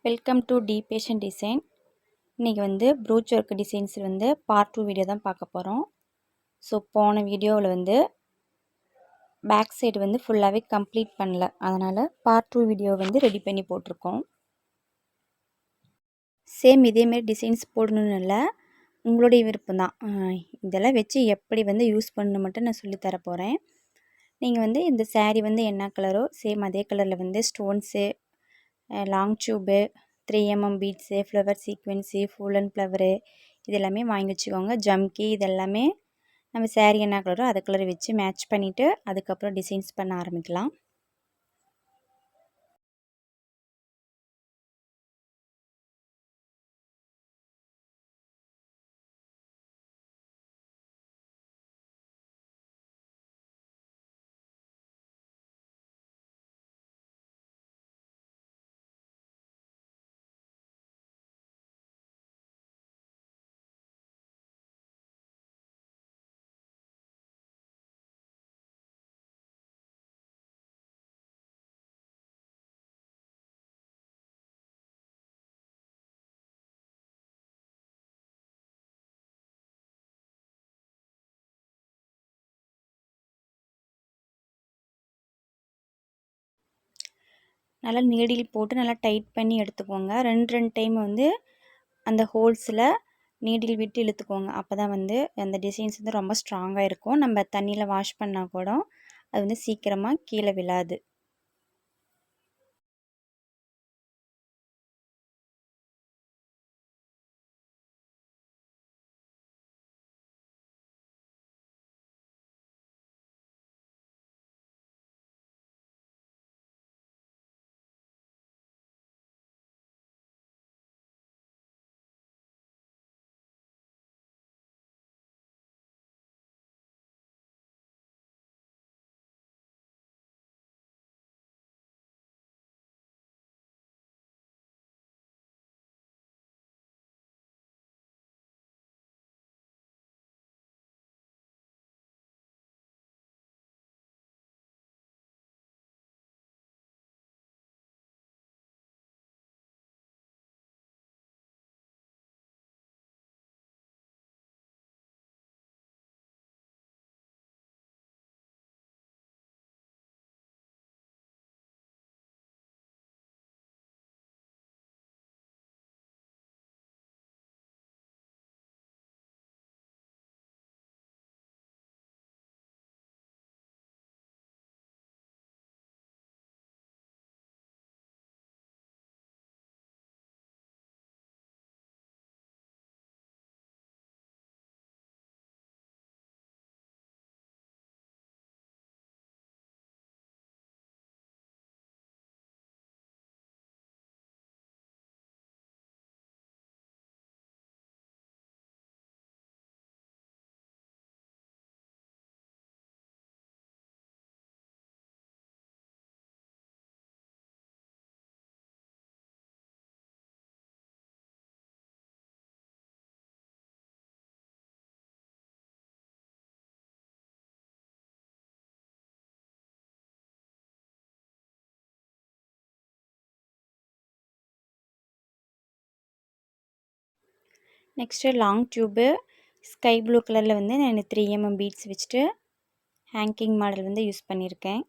Welcome to the fashion design. இன்றைக்கி வந்து brooch work designs வந்து பார்ட் 2 வீடியோ தான் பார்க்க போகிறோம். ஸோ போன வீடியோவில் வந்து பேக் சைடு வந்து ஃபுல்லாகவே கம்ப்ளீட் பண்ணல, அதனால் பார்ட் 2 வீடியோ வந்து ரெடி பண்ணி போட்டிருக்கோம். சேம் இதேமாரி டிசைன்ஸ் போடணுன்னு இல்லை, உங்களுடைய விருப்பம் தான். இதெல்லாம் வச்சு எப்படி வந்து யூஸ் பண்ணணும் மட்டும் நான் சொல்லித்தர போகிறேன். நீங்கள் வந்து இந்த saree வந்து என்ன கலரோ சேம் அதே கலரில் வந்து stones, long tube, 3mm beads, flower sequence, full and flower இது எல்லாமே வாங்கி வச்சுக்கோங்க. ஜம்கி இதெல்லாமே நம்ம saree என்ன கலரோ அதை கலரை வச்சு மேட்ச் பண்ணிவிட்டு அதுக்கப்புறம் டிசைன்ஸ் பண்ண ஆரம்பிக்கலாம். நல்லா நீடில் போட்டு நல்லா டைட் பண்ணி எடுத்துக்கோங்க. ரெண்டு டைம் வந்து அந்த ஹோல்ஸில் நீடில் விட்டு இழுத்துக்கோங்க. அப்போ தான் வந்து அந்த டிசைன்ஸ் வந்து ரொம்ப ஸ்ட்ராங்காக இருக்கும். நம்ம தண்ணியில் வாஷ் பண்ணால் கூட அது வந்து சீக்கிரமாக கீழே விழாது. Next long tube sky blue கலரில் வந்து நான் 3mm பீட்ஸ் வச்சுட்டு ஹேங்கிங் மாடல் வந்து யூஸ் பண்ணியிருக்கேன்.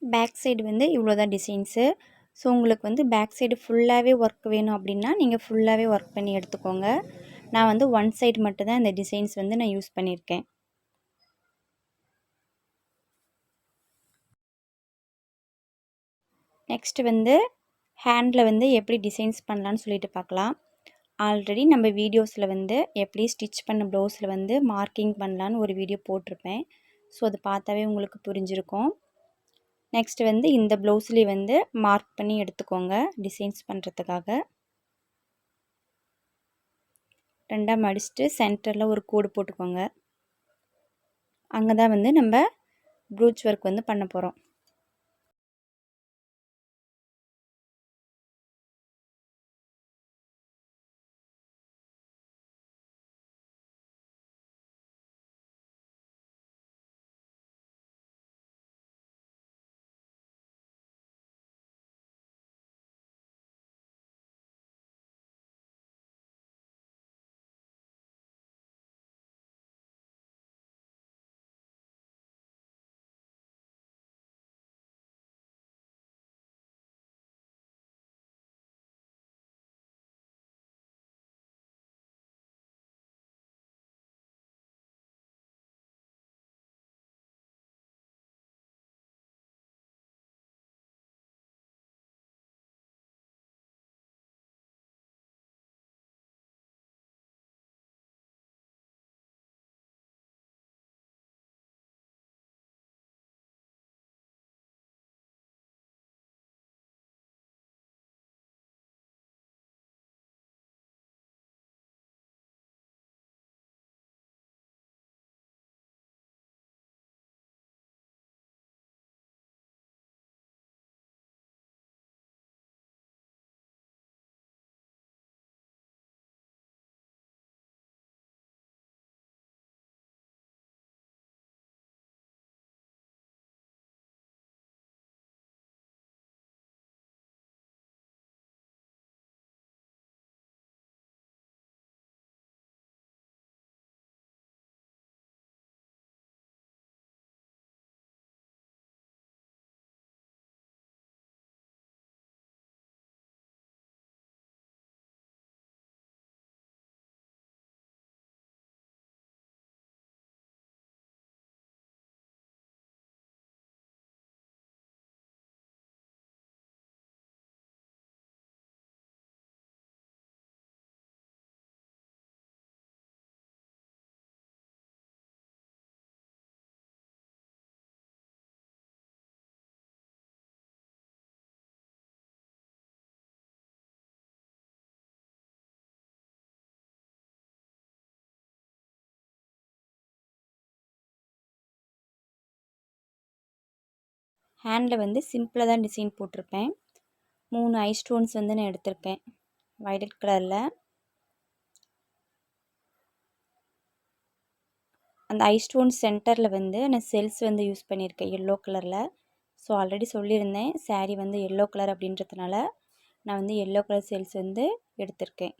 பேக் சைடு வந்து இவ்வளோ தான் டிசைன்ஸு. ஸோ உங்களுக்கு வந்து பேக் சைடு ஃபுல்லாகவே ஒர்க் வேணும் அப்படின்னா நீங்கள் ஃபுல்லாகவே ஒர்க் பண்ணி எடுத்துக்கோங்க. நான் வந்து ஒன் சைடு மட்டும் தான் இந்த டிசைன்ஸ் வந்து நான் யூஸ் பண்ணியிருக்கேன். நெக்ஸ்ட்டு வந்து ஹேண்டில் வந்து எப்படி டிசைன்ஸ் பண்ணலான்னு சொல்லிட்டு பார்க்கலாம். ஆல்ரெடி நம்ம வீடியோஸில் வந்து எப்படி ஸ்டிச் பண்ண ப்ளவுஸில் வந்து மார்க்கிங் பண்ணலான்னு ஒரு வீடியோ போட்டிருப்பேன். ஸோ அது பார்த்தாவே உங்களுக்கு புரிஞ்சிருக்கும். நெக்ஸ்ட் வந்து இந்த ப்ளவுஸ்லேயே வந்து மார்க் பண்ணி எடுத்துக்கோங்க டிசைன்ஸ் பண்ணுறதுக்காக. ரெண்டாக மடிச்சுட்டு சென்டரில் ஒரு கோடு போட்டுக்கோங்க. அங்கே தான் வந்து நம்ம ப்ரூச் ஒர்க் வந்து பண்ண போகிறோம். ஹேண்டில் வந்து சிம்பிளாக தான் டிசைன் போட்டிருப்பேன். 3 ஐ ஸ்டோன்ஸ் வந்து நான் எடுத்திருக்கேன் வைலட் கலரில். அந்த ஐ ஸ்டோன் சென்டரில் வந்து நான் செல்ஸ் வந்து யூஸ் பண்ணியிருக்கேன் எல்லோ கலரில். ஸோ ஆல்ரெடி சொல்லியிருந்தேன் சாரீ வந்து எல்லோ கலர் அப்படின்றதுனால நான் வந்து எல்லோ கலர் செல்ஸ் வந்து எடுத்திருக்கேன்.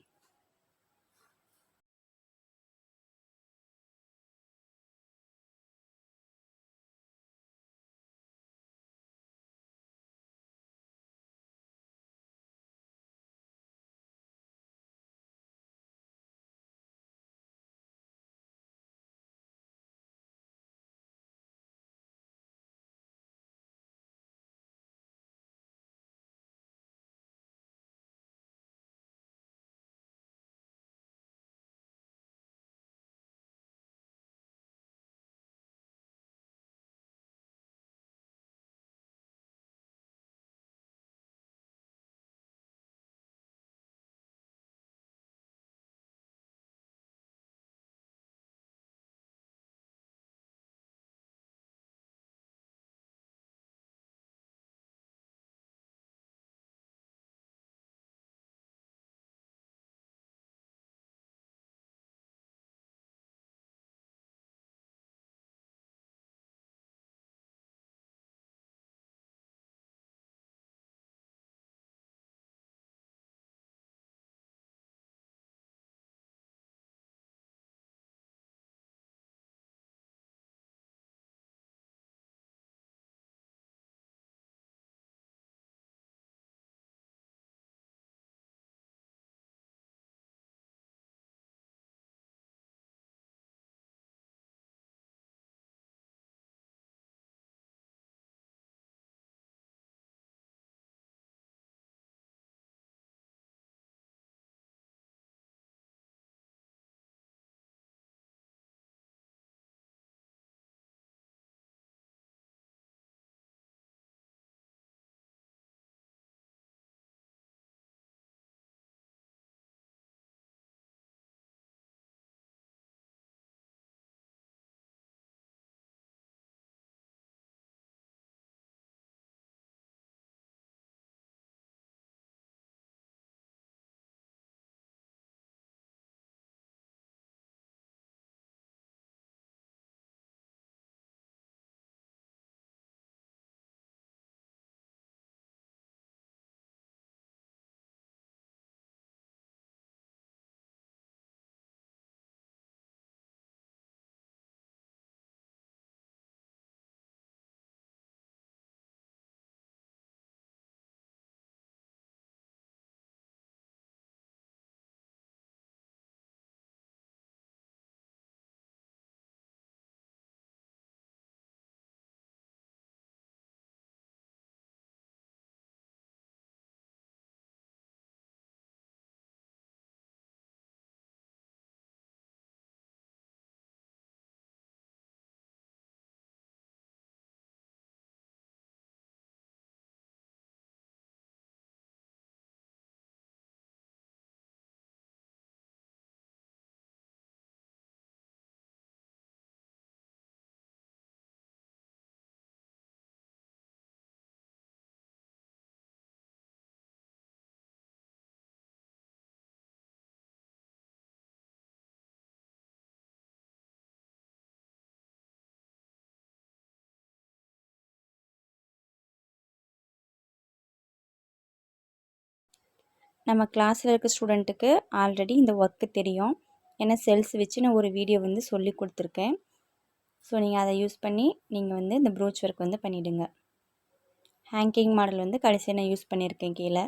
நம்ம கிளாஸில் இருக்க ஸ்டூடெண்ட்டுக்கு ஆல்ரெடி இந்த ஒர்க்கு தெரியும். ஏன்னா செல்ஸ் வச்சு நான் ஒரு வீடியோ வந்து சொல்லி கொடுத்துருக்கேன். ஸோ நீங்கள் அதை யூஸ் பண்ணி நீங்கள் வந்து இந்த ப்ரோச் ஒர்க் வந்து பண்ணிவிடுங்க. ஹேங்கிங் மாடல் வந்து கடைசியாக நான் யூஸ் பண்ணியிருக்கேன் கீழே.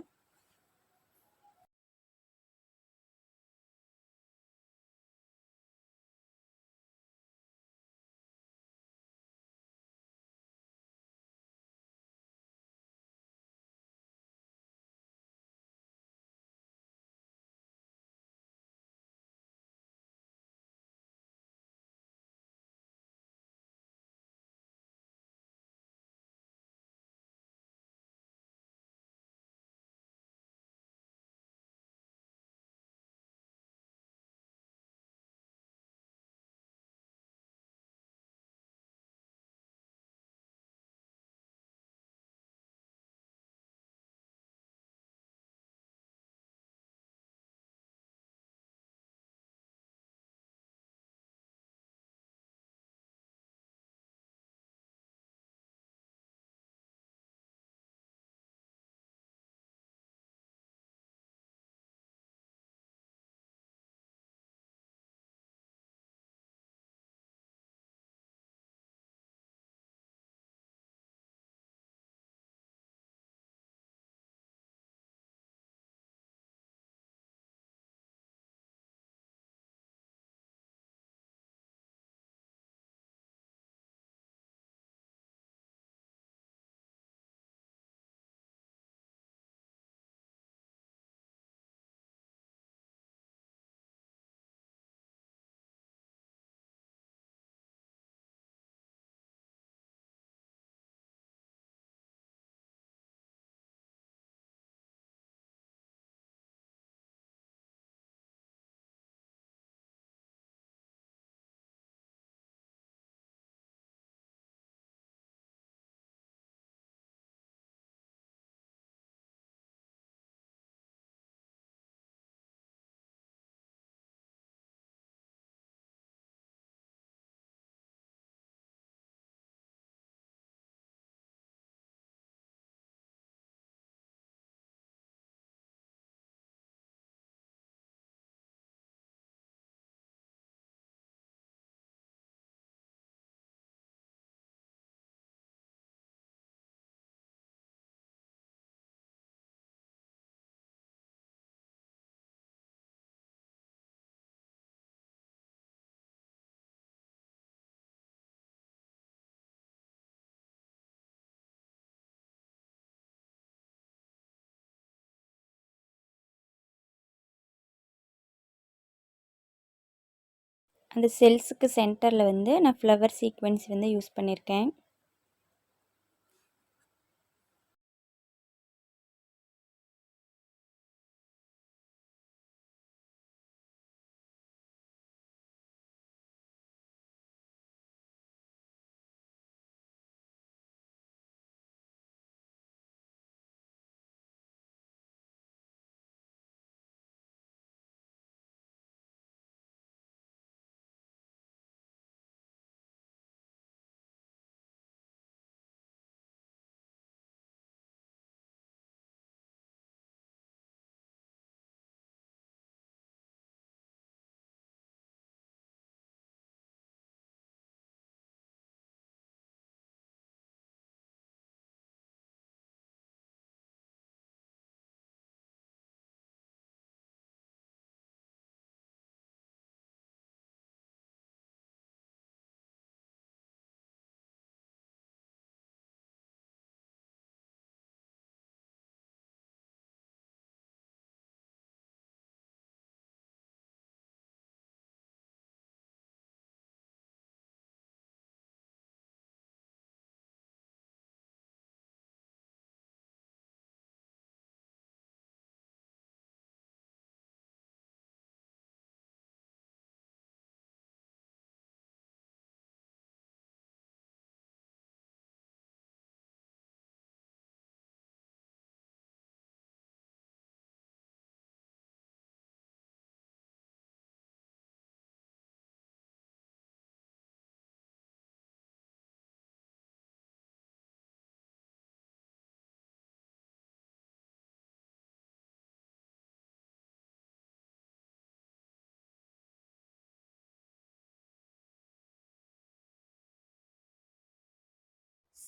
அந்த செல்ஸுக்கு சென்டரில் வந்து நான் ஃப்ளவர் சீக்வென்ஸ் வந்து யூஸ் பண்ணியிருக்கேன்.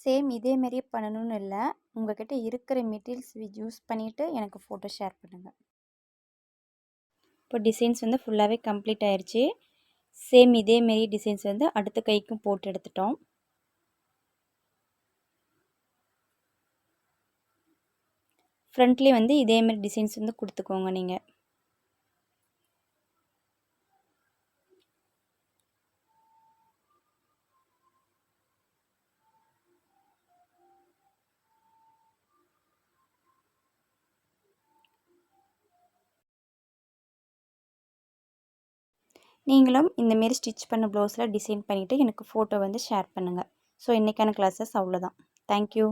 சேம் இதே மாதிரியே பண்ணணும்னு இல்லை, உங்கள்கிட்ட இருக்கிற மெட்டீரியல்ஸ் யூஸ் பண்ணிவிட்டு எனக்கு ஃபோட்டோ ஷேர் பண்ணுங்கள். இப்போ டிசைன்ஸ் வந்து ஃபுல்லாகவே கம்ப்ளீட் ஆயிடுச்சு. சேம் இதேமாரி டிசைன்ஸ் வந்து அடுத்த கைக்கும் போட்டு எடுத்துட்டோம். ஃப்ரண்ட்லேயே வந்து இதேமாரி டிசைன்ஸ் வந்து கொடுத்துக்கோங்க நீங்கள். நீங்களும் இந்தமாரி ஸ்டிச் பண்ண ப்ளவுஸில் டிசைன் பண்ணிவிட்டு எனக்கு ஃபோட்டோ வந்து ஷேர் பண்ணுங்கள். ஸோ இன்றைக்கான கிளாஸஸ் அவ்வளோதான். தேங்க்யூ.